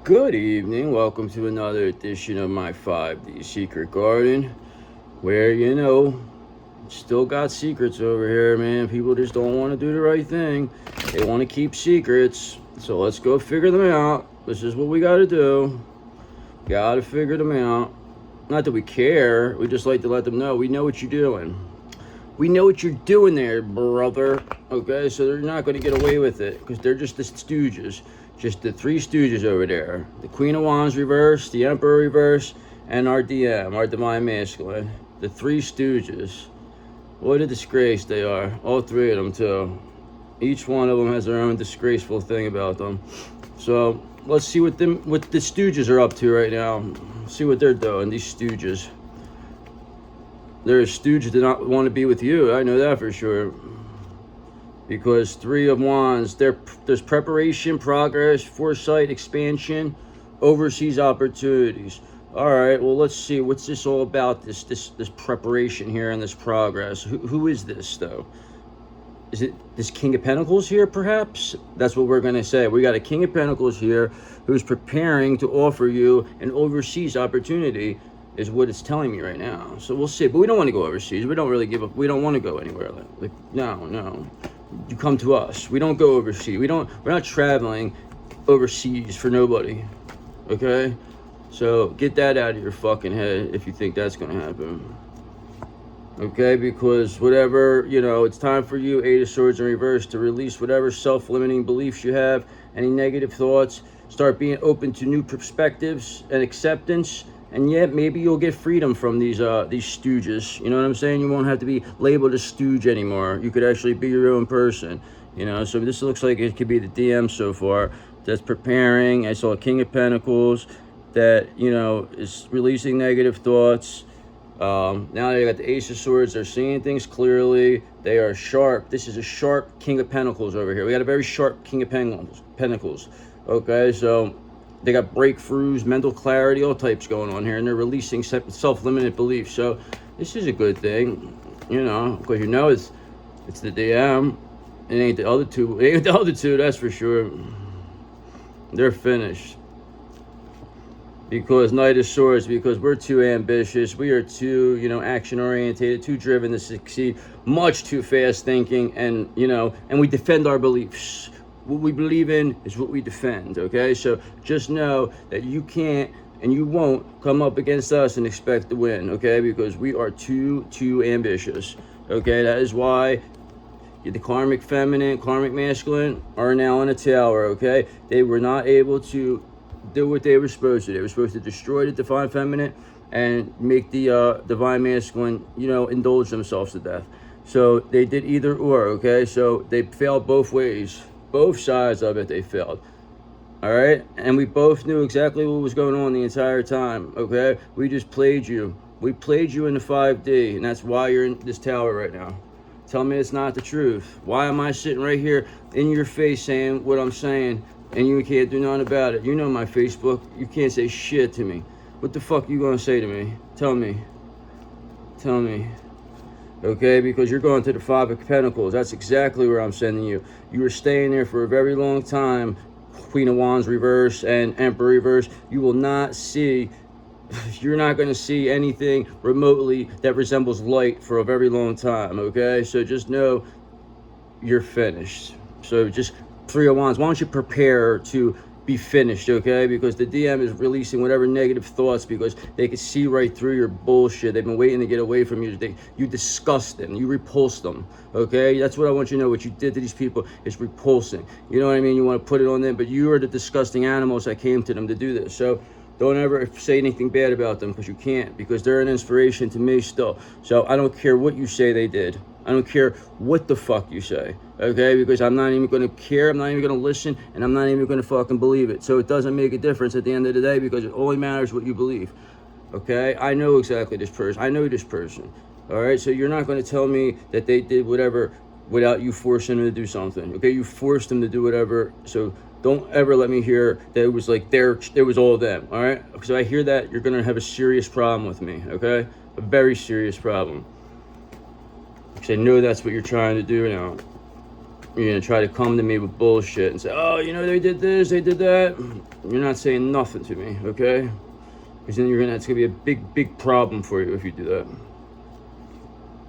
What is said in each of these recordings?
Good evening. Welcome to another edition of my 5D Secret Garden, where, still got secrets over here, man. People just don't want to do the right thing. They want to keep secrets. So let's go figure them out. This is what we got to do. Got to figure them out. Not that we care. We just like to let them know. We know what you're doing. We know what you're doing there, brother. Okay, so they're not going to get away with it because they're just the stooges. Just the three stooges over there. The Queen of Wands reverse, the Emperor reverse, and our DM, our Divine Masculine. The three stooges. What a disgrace they are. All three of them, too. Each one of them has their own disgraceful thing about them. So, let's see what the stooges are up to right now. See what they're doing, these stooges. They're a stooge that do not want to be with you. I know that for sure. Because Three of Wands, there's preparation, progress, foresight, expansion, overseas opportunities. All right, well, let's see. What's this all about, this preparation here and this progress? Who is this, though? Is it this King of Pentacles here, perhaps? That's what we're going to say. We got a King of Pentacles here who's preparing to offer you an overseas opportunity, is what it's telling me right now. So we'll see. But we don't want to go overseas. We don't really give up. We don't want to go anywhere. Like no. You come to us. We don't go overseas. We're not traveling overseas for nobody. Okay? So get that out of your fucking head if you think that's gonna happen. Okay, because whatever, it's time for you, Eight of Swords in reverse, to release whatever self-limiting beliefs you have, any negative thoughts, start being open to new perspectives and acceptance. And yet, maybe you'll get freedom from these stooges. You know what I'm saying? You won't have to be labeled a stooge anymore. You could actually be your own person. So this looks like it could be the DM so far that's preparing. I saw a King of Pentacles that, is releasing negative thoughts. Now they got the Ace of Swords. They're seeing things clearly. They are sharp. This is a sharp King of Pentacles over here. We got a very sharp King of Pentacles. Okay, so they got breakthroughs, mental clarity, all types going on here, and they're releasing self-limited beliefs. So this is a good thing, because it's the DM. It ain't the other two. It ain't the other two, that's for sure. They're finished. Because Knight of Swords, because we're too ambitious, we are too, action-orientated, too driven to succeed, much too fast-thinking, and, and we defend our beliefs. What we believe in is what we defend, okay? So just know that you can't and you won't come up against us and expect to win, okay? Because we are too ambitious, okay? That is why the karmic feminine, karmic masculine are now in a tower, okay? They were not able to do what they were supposed to. They were supposed to destroy the divine feminine and make the divine masculine, indulge themselves to death. So they did either or, okay? So they failed both ways. Both sides of it, they failed. All right? And we both knew exactly what was going on the entire time, okay? We just played you. We played you in the 5D, and that's why you're in this tower right now. Tell me it's not the truth. Why am I sitting right here in your face saying what I'm saying, and you can't do nothing about it? You know my Facebook. You can't say shit to me. What the fuck you gonna say to me? Tell me. Tell me. Okay, because you're going to the Five of Pentacles. That's exactly where I'm sending you. You were staying there for a very long time. Queen of Wands reverse and Emperor reverse. You will not see, you're not going to see anything remotely that resembles light for a very long time, okay? So just know you're finished. So just Three of Wands. Why don't you prepare to be finished, okay? Because the DM is releasing whatever negative thoughts because they can see right through your bullshit. They've been waiting to get away from you. You disgust them. You repulse them, okay? That's what I want you to know. What you did to these people is repulsing. You know what I mean? You want to put it on them, but you are the disgusting animals that came to them to do this. So don't ever say anything bad about them because you can't, because they're an inspiration to me still. So I don't care what you say they did. I don't care what the fuck you say, okay? Because I'm not even going to care, I'm not even going to listen, and I'm not even going to fucking believe it. So it doesn't make a difference at the end of the day because it only matters what you believe, okay? I know exactly this person. I know this person, all right? So you're not going to tell me that they did whatever without you forcing them to do something, okay? You forced them to do whatever, so don't ever let me hear that it was like it was all them, all right? Because if I hear that, you're going to have a serious problem with me, okay? A very serious problem. Because I know that's what you're trying to do now. you're gonna try to come to me with bullshit and say, oh, you know, they did this, they did that. You're not saying nothing to me, okay? Because then it's gonna be a big problem for you if you do that.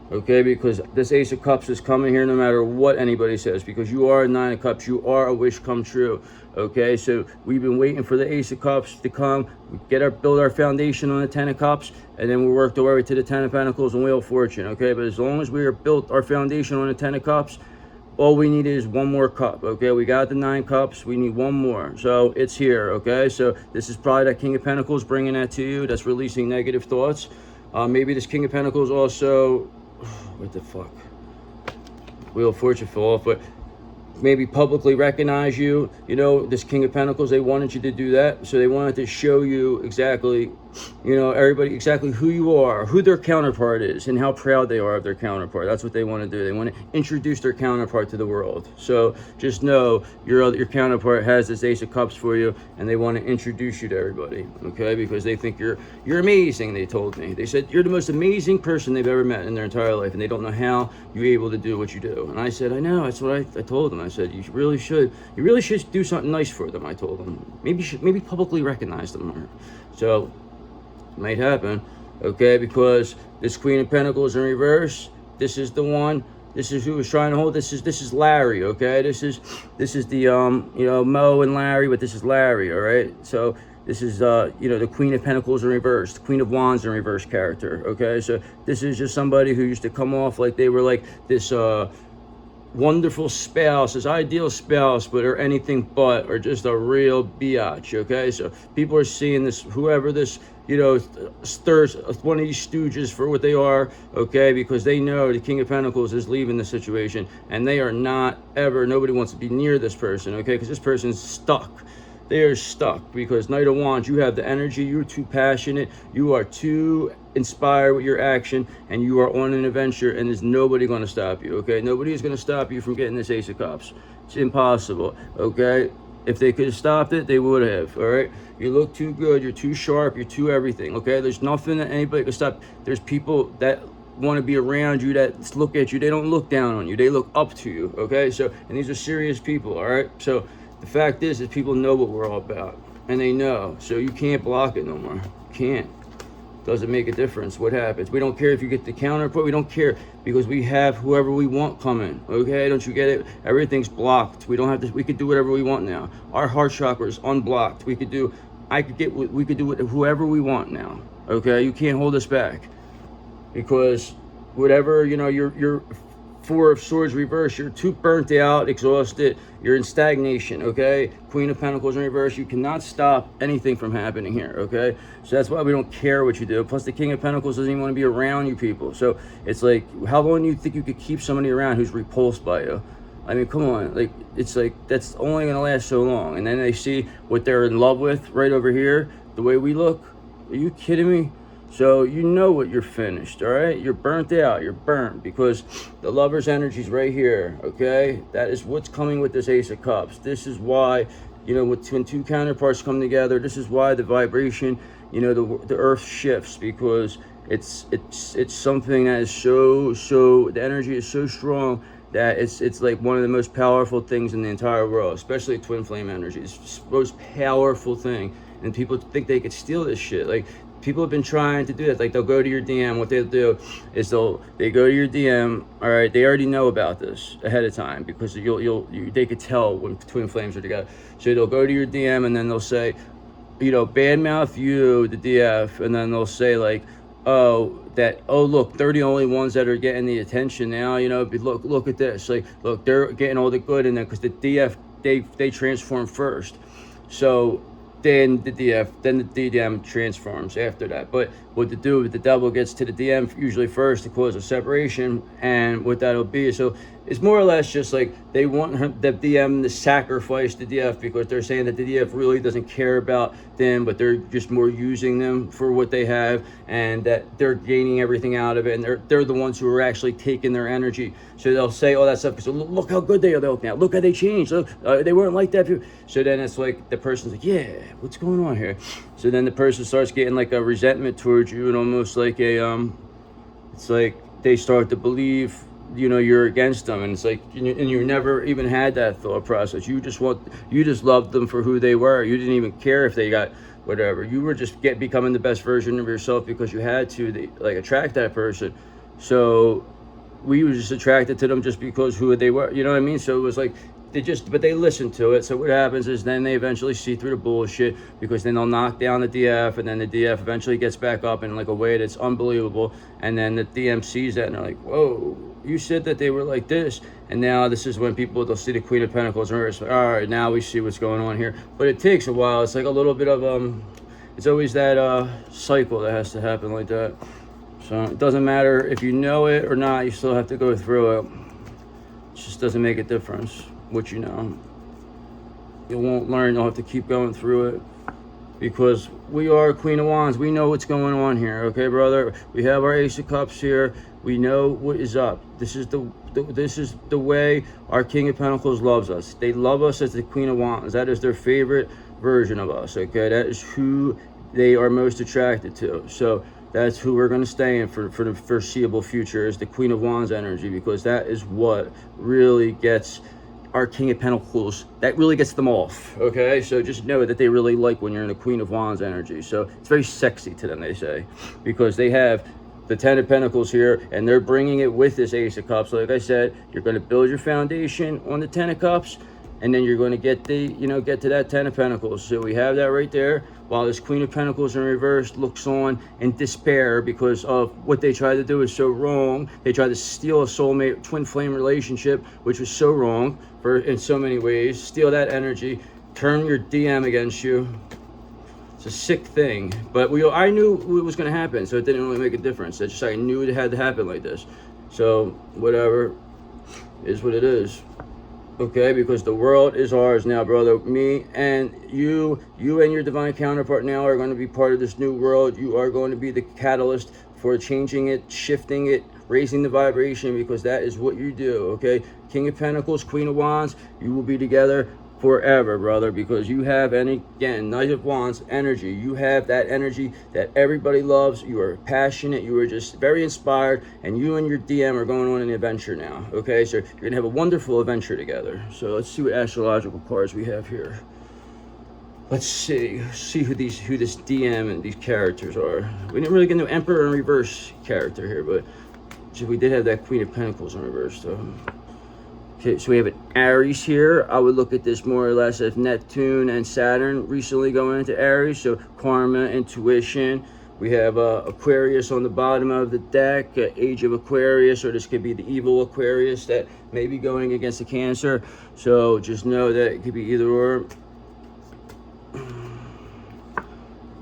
Okay, because this Ace of Cups is coming here no matter what anybody says, because you are a Nine of Cups, you are a wish come true. Okay, so we've been waiting for the Ace of Cups to come, build our foundation on the Ten of Cups, and then we work our way to the Ten of Pentacles and Wheel of Fortune. Okay, but as long as we are built our foundation on the Ten of Cups, all we need is one more cup. Okay, we got the 9 cups, we need one more, so it's here. Okay, so this is probably that King of Pentacles bringing that to you, that's releasing negative thoughts. Maybe this King of Pentacles also, what the fuck, Wheel of Fortune fell off, but maybe publicly recognize you. You know, this King of Pentacles, they wanted you to do that, so they wanted to show you exactly, you know, everybody exactly who you are, who their counterpart is, and how proud they are of their counterpart. That's what they want to do. They want to introduce their counterpart to the world. So just know your counterpart has this Ace of Cups for you, and they want to introduce you to everybody. Okay, because they think you're amazing. They told me, they said you're the most amazing person they've ever met in their entire life, and they don't know how you're able to do what you do. And I said, I know. That's what I told them. I said, you really should do something nice for them. I told them, maybe publicly recognize them. So might happen, okay, because this Queen of Pentacles in reverse, this is the one, this is who was trying to hold, this is Larry, okay, this is the you know, Mo and Larry, but this is Larry, all right? So this is you know, the Queen of Pentacles in reverse, the Queen of Wands in reverse character, okay? So this is just somebody who used to come off like they were like this wonderful spouse, this ideal spouse, but are anything but, or just a real biatch. Okay, so people are seeing this, whoever this, you know, stirs one of these stooges for what they are. Okay, because they know the King of Pentacles is leaving the situation, and they are not ever, nobody wants to be near this person. Okay, because this person's stuck. They are stuck because Knight of Wands, you have the energy, you're too passionate, you are too inspired with your action, and you are on an adventure, and there's nobody going to stop you. Okay, nobody is going to stop you from getting this Ace of Cups. It's impossible. Okay, if they could have stopped it, they would have. All right, you look too good, you're too sharp, you're too everything. Okay, there's nothing that anybody can stop. There's people that want to be around you, that look at you, they don't look down on you, they look up to you. Okay, so, and these are serious people. All right, so the fact is people know what we're all about, and they know, so you can't block it no more. You can't. Doesn't make a difference what happens. We don't care if you get the counterpart, we don't care, because we have whoever we want coming. Okay, don't you get it? Everything's blocked. We don't have to, we could do whatever we want now. Our heart chakra is unblocked. We could do whoever we want now. Okay, you can't hold us back, because whatever, you know, you're Four of Swords reverse, you're too burnt out, exhausted, you're in stagnation. Okay, Queen of Pentacles in reverse, you cannot stop anything from happening here. Okay, so that's why we don't care what you do. Plus the King of Pentacles doesn't even want to be around you people. So it's like, how long do you think you could keep somebody around who's repulsed by you? I mean, come on, like, it's like, that's only gonna last so long, and then they see what they're in love with right over here, the way we look. Are you kidding me? So you know what, you're finished. All right, you're burnt out, you're burnt, because the Lover's energy is right here. Okay, that is what's coming with this Ace of Cups. This is why, you know, when two counterparts come together, this is why the vibration, you know, the earth shifts, because it's something that is so the energy is so strong that it's like one of the most powerful things in the entire world, especially twin flame energy. It's the most powerful thing, and people think they could steal this shit. Like, people have been trying to do that. Like, they'll go to your DM. What they'll do is they go to your DM. All right, they already know about this ahead of time, because they could tell when twin flames are together. So they'll go to your DM, and then they'll say, you know, badmouth you, the DF, and then they'll say like, oh, look, they're the only ones that are getting the attention now. You know, look at this. Like, look, they're getting all the good in there because the DF they transform first. So then the DM transforms after that. But what to do, the devil gets to the DM usually first to cause a separation, and what that'll be. So it's more or less just like they want the DM to sacrifice the DF, because they're saying that the DF really doesn't care about them, but they're just more using them for what they have, and that they're gaining everything out of it, and they're the ones who are actually taking their energy. So they'll say all that stuff because look how good they are now. Look how they changed. Look, they weren't like that before. So then it's like the person's like, yeah, what's going on here? So then the person starts getting like a resentment towards you, and almost like a it's like they start to believe you know, you're against them, and it's like, and you never even had that thought process. You just loved them for who they were. You didn't even care if they got whatever. You were just becoming the best version of yourself because you had to, like, attract that person. So we were just attracted to them just because who they were, you know what I mean? So it was like, but they listen to it. So what happens is then they eventually see through the bullshit, because then they'll knock down the DF, and then the DF eventually gets back up in like a way that's unbelievable. And then the DM sees that and they're like, whoa, you said that they were like this. And now this is when they'll see the Queen of Pentacles and reverse. All right, now we see what's going on here. But it takes a while. It's like a little bit of, it's always that cycle that has to happen like that. So it doesn't matter if you know it or not, you still have to go through it. It just doesn't make a difference what you know. You won't learn, you'll have to keep going through it, because we are Queen of Wands. We know what's going on here, okay, brother? We have our Ace of Cups here. We know what is up. This is the way our King of Pentacles loves us. They love us as the Queen of Wands. That is their favorite version of us, okay? That is who they are most attracted to. So that's who we're going to stay in for the foreseeable future, is the Queen of Wands energy, because that is what really gets our King of Pentacles, that really gets them off, okay? So just know that they really like when you're in the Queen of Wands energy. So it's very sexy to them, they say, because they have the Ten of Pentacles here, and they're bringing it with this Ace of Cups. Like I said, you're going to build your foundation on the Ten of Cups, and then you're going to get get to that Ten of Pentacles. So we have that right there, while this Queen of Pentacles in reverse looks on in despair because of what they tried to do is so wrong. They tried to steal a soulmate twin flame relationship, which was so wrong in so many ways. Steal that energy, turn your DM against you. It's a sick thing, but I knew it was going to happen, so it didn't really make a difference. It's just, I knew it had to happen like this. So whatever is what it is. Okay, because the world is ours now, brother. Me and you and your divine counterpart now are going to be part of this new world. You are going to be the catalyst for changing it, shifting it, raising the vibration, because that is what you do, okay? King of Pentacles, Queen of Wands, you will be together forever, brother, because you have, and again, Knight of Wands energy. You have that energy that everybody loves. You are passionate, you are just very inspired, and you and your DM are going on an adventure now, okay? So you're gonna have a wonderful adventure together. So let's see what astrological cards we have here. Let's see who this DM and these characters are. We didn't really get no Emperor in reverse character here, but we did have that Queen of Pentacles in reverse though. Okay, so we have an Aries here. I would look at this more or less as Neptune and Saturn recently going into Aries. So karma, intuition. We have Aquarius on the bottom of the deck, Age of Aquarius, or this could be the evil Aquarius that may be going against the Cancer. So just know that it could be either or.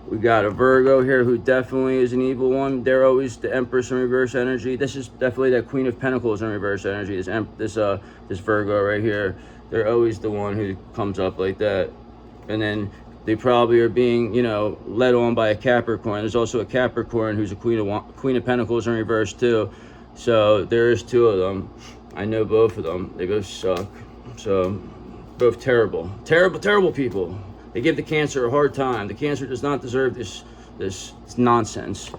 We got a Virgo here who definitely is an evil one. They're always the Empress in reverse energy. This is definitely that Queen of Pentacles in reverse energy. This Virgo right here. They're always the one who comes up like that. And then they probably are being, led on by a Capricorn. There's also a Capricorn who's a Queen of Pentacles in reverse too. So there's two of them. I know both of them. They both suck. So both terrible people. They give the Cancer a hard time. The Cancer does not deserve this nonsense,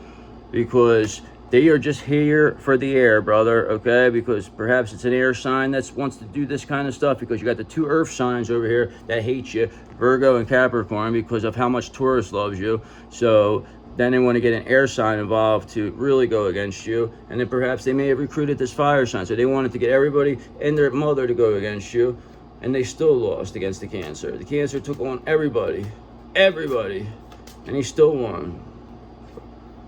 because they are just here for the air, brother, okay? Because perhaps it's an air sign that wants to do this kind of stuff, because you got the two earth signs over here that hate you, Virgo and Capricorn, because of how much Taurus loves you. So then they want to get an air sign involved to really go against you. And then perhaps they may have recruited this fire sign. So they wanted to get everybody and their mother to go against you. And they still lost against the Cancer. The Cancer took on everybody, and he still won.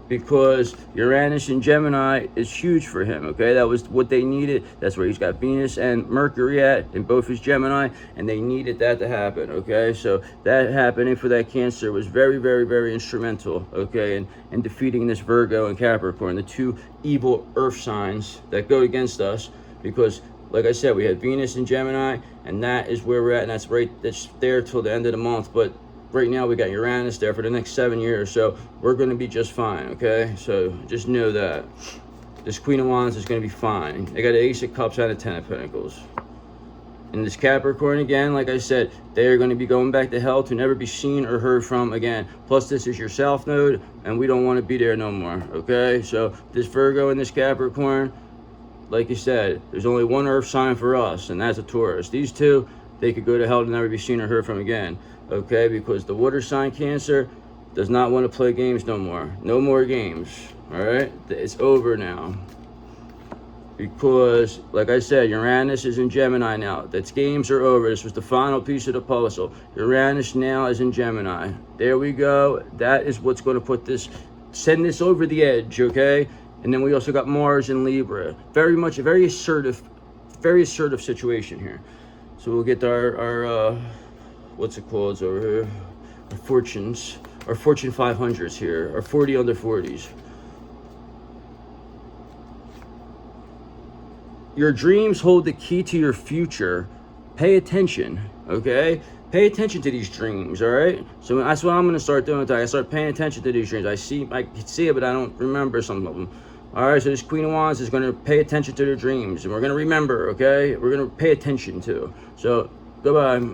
Because Uranus and Gemini is huge for him, okay? That was what they needed. That's where he's got Venus and Mercury at, in both his Gemini, and they needed that to happen, okay? So that happening for that Cancer was very, very, very instrumental, okay, in defeating this Virgo and Capricorn, the two evil earth signs that go against us, because like I said, we had Venus and Gemini, and that is where we're at, and that's there till the end of the month. But right now we got Uranus there for the next 7 years, so we're going to be just fine, okay? So just know that this Queen of Wands is going to be fine. They got an Ace of Cups and a Ten of Pentacles. And this Capricorn, again, like I said, they are going to be going back to hell to never be seen or heard from again. Plus, this is your South Node, and we don't want to be there no more, okay? So this Virgo and this Capricorn, like you said, there's only one earth sign for us, and that's a Taurus. These two, they could go to hell to never be seen or heard from again, okay? Because the water sign Cancer does not want to play games no more. No more games, all right? It's over now. Because, like I said, Uranus is in Gemini now. That's games are over. This was the final piece of the puzzle. Uranus now is in Gemini. There we go. That is what's going to put this, send this over the edge, okay? And then we also got Mars in Libra. Very much a very assertive situation here. So we'll get our what's it called over here? Our fortunes, our Fortune 500s here, our 40 under 40s. Your dreams hold the key to your future. Pay attention, okay? Pay attention to these dreams, all right? So that's what I'm gonna start doing today. I start paying attention to these dreams. I can see it, but I don't remember some of them. All right, so this Queen of Wands is gonna pay attention to their dreams, and we're gonna remember, okay? We're gonna pay attention to. So, goodbye.